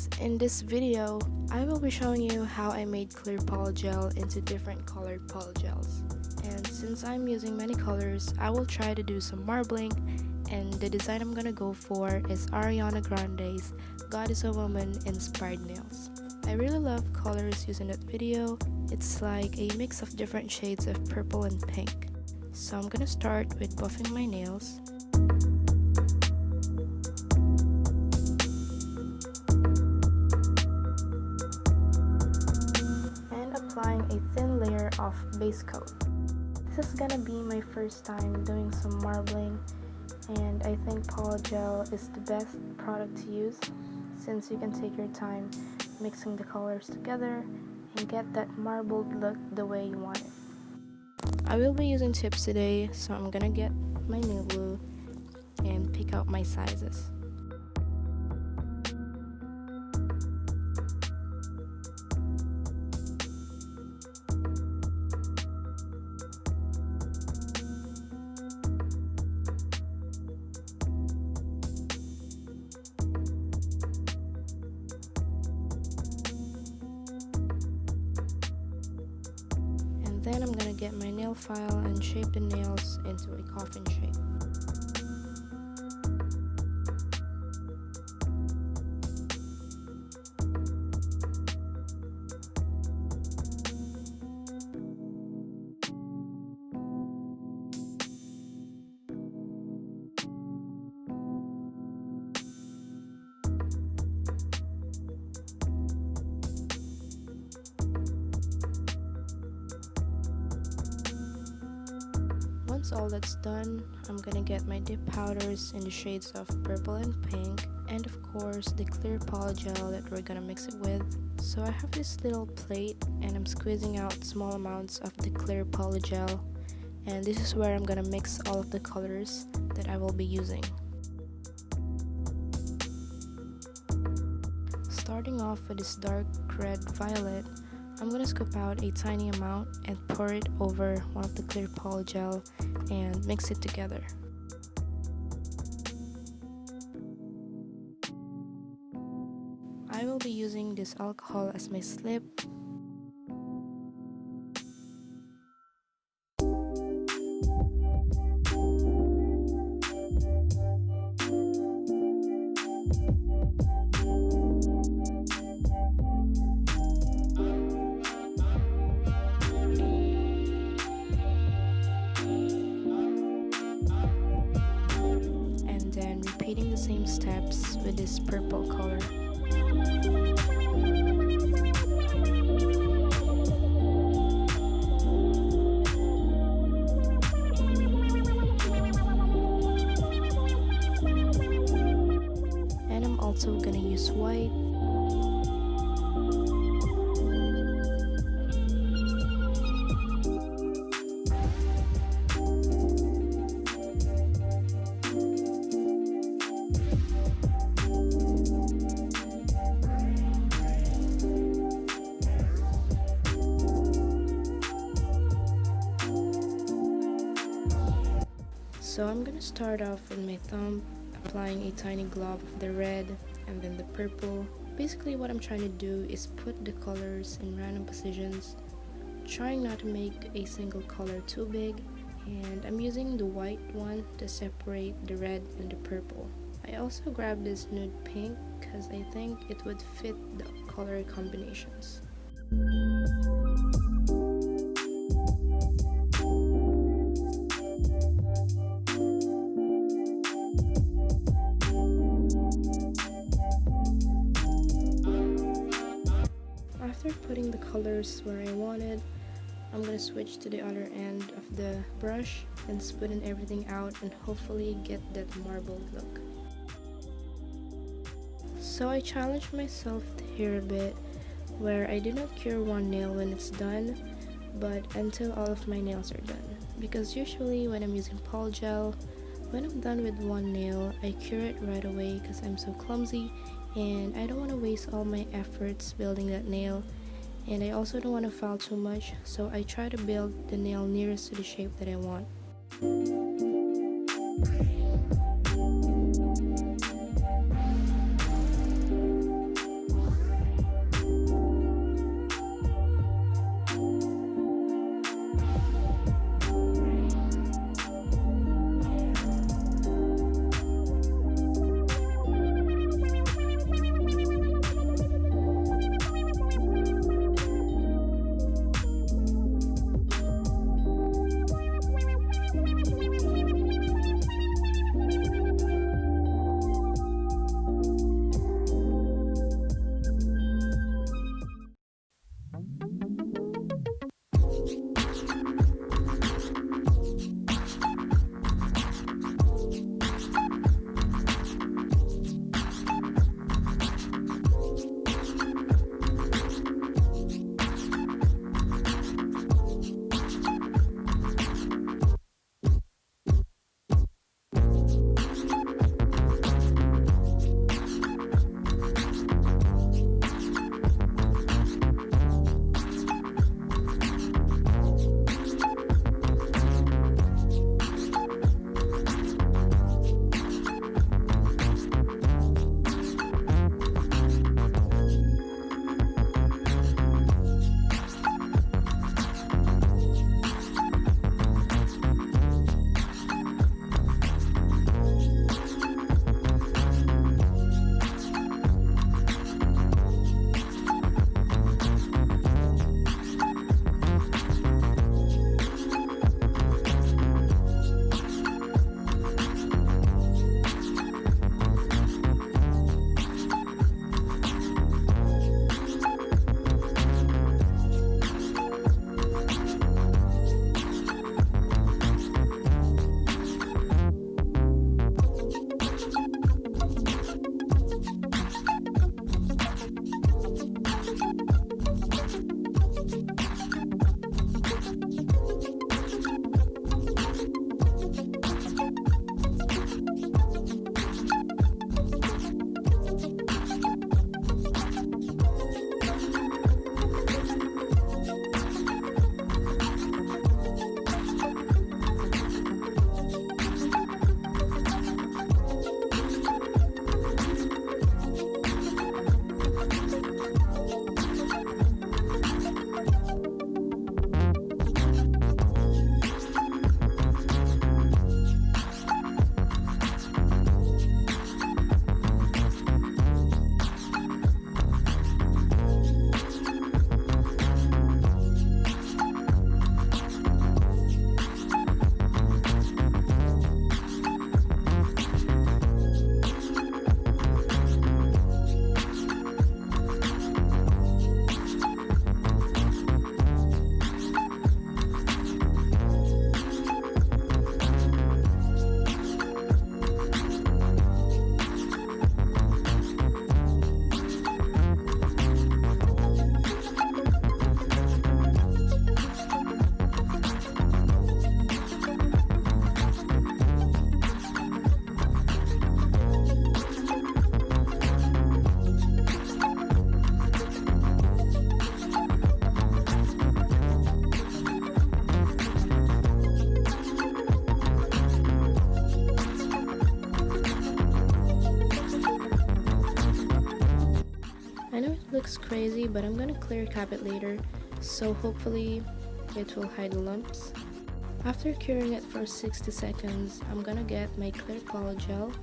guys, in this video, I will be showing you how I made clear polygel into different colored polygels. And since I'm using many colors, I will try to do some marbling, and the design I'm gonna go for is Ariana Grande's God is a Woman inspired nails. I really love colors used in that video. It's like a mix of different shades of purple and pink. So I'm gonna start with buffing my nails. Applying a thin layer of base coat. This is gonna be my first time doing some marbling, and I think polygel is the best product to use since you can take your time mixing the colors together and get that marbled look the way you want it. I will be using tips today, so I'm gonna get my nail glue and pick out my sizes. Then I'm gonna get my nail file and shape the nails into a coffin shape. Once all that's done, I'm gonna get my dip powders in the shades of purple and pink, and of course the clear polygel that we're gonna mix it with. So I have this little plate and I'm squeezing out small amounts of the clear polygel, and this is where I'm gonna mix all of the colors that I will be using. Starting off with this dark red violet, I'm gonna scoop out a tiny amount and pour it over one of the clear polygel and mix it together. I will be using this alcohol as my slip. Repeating the same steps with this purple color. And I'm also gonna use white. So I'm gonna start off with my thumb, applying a tiny glob of the red and then the purple. Basically what I'm trying to do is put the colors in random positions, trying not to make a single color too big, and I'm using the white one to separate the red and the purple. I also grabbed this nude pink because I think it would fit the color combinations. After putting the colors where I wanted, I'm gonna switch to the other end of the brush and smoothen everything out and hopefully get that marbled look. So I challenged myself here a bit, where I did not cure one nail when it's done, but until all of my nails are done. Because usually when I'm using polygel, when I'm done with one nail, I cure it right away because I'm so clumsy and I don't want to waste all my efforts building that nail, and I also don't want to file too much, so I try to build the nail nearest to the shape that I want. looks crazy, but I'm gonna clear cap it later, so hopefully it will hide the lumps. After curing it for 60 seconds, I'm gonna get my clear polygel.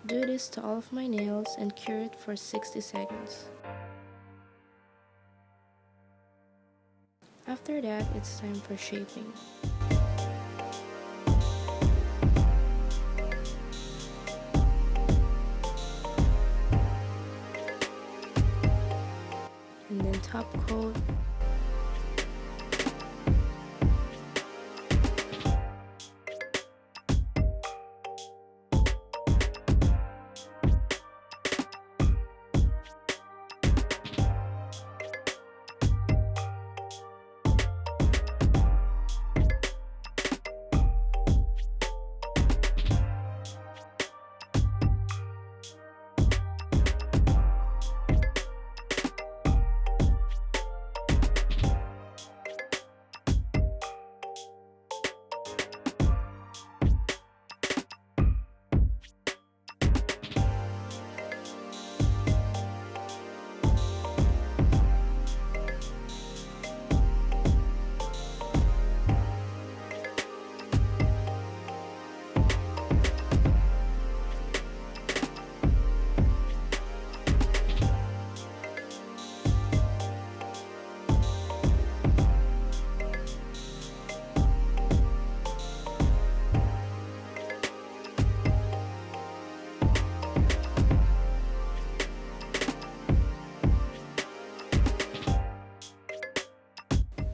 Do this to all of my nails and cure it for 60 seconds. After that, it's time for shaping. And then top coat.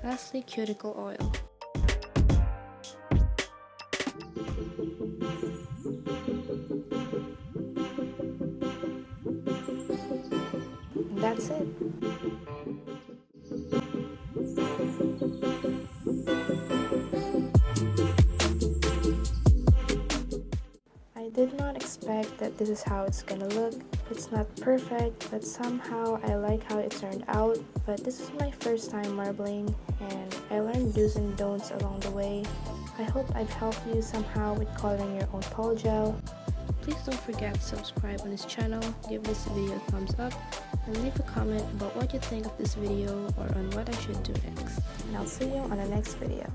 Lastly, cuticle oil. And that's it. I did not expect that this is how it's gonna look. It's not perfect, but somehow I like how it turned out. But this is my first time marbling, and I learned do's and don'ts along the way. I hope I've helped you somehow with coloring your own polygel. Please don't forget to subscribe on this channel, give this video a thumbs up, and leave a comment about what you think of this video or on what I should do next. And I'll see you on the next video.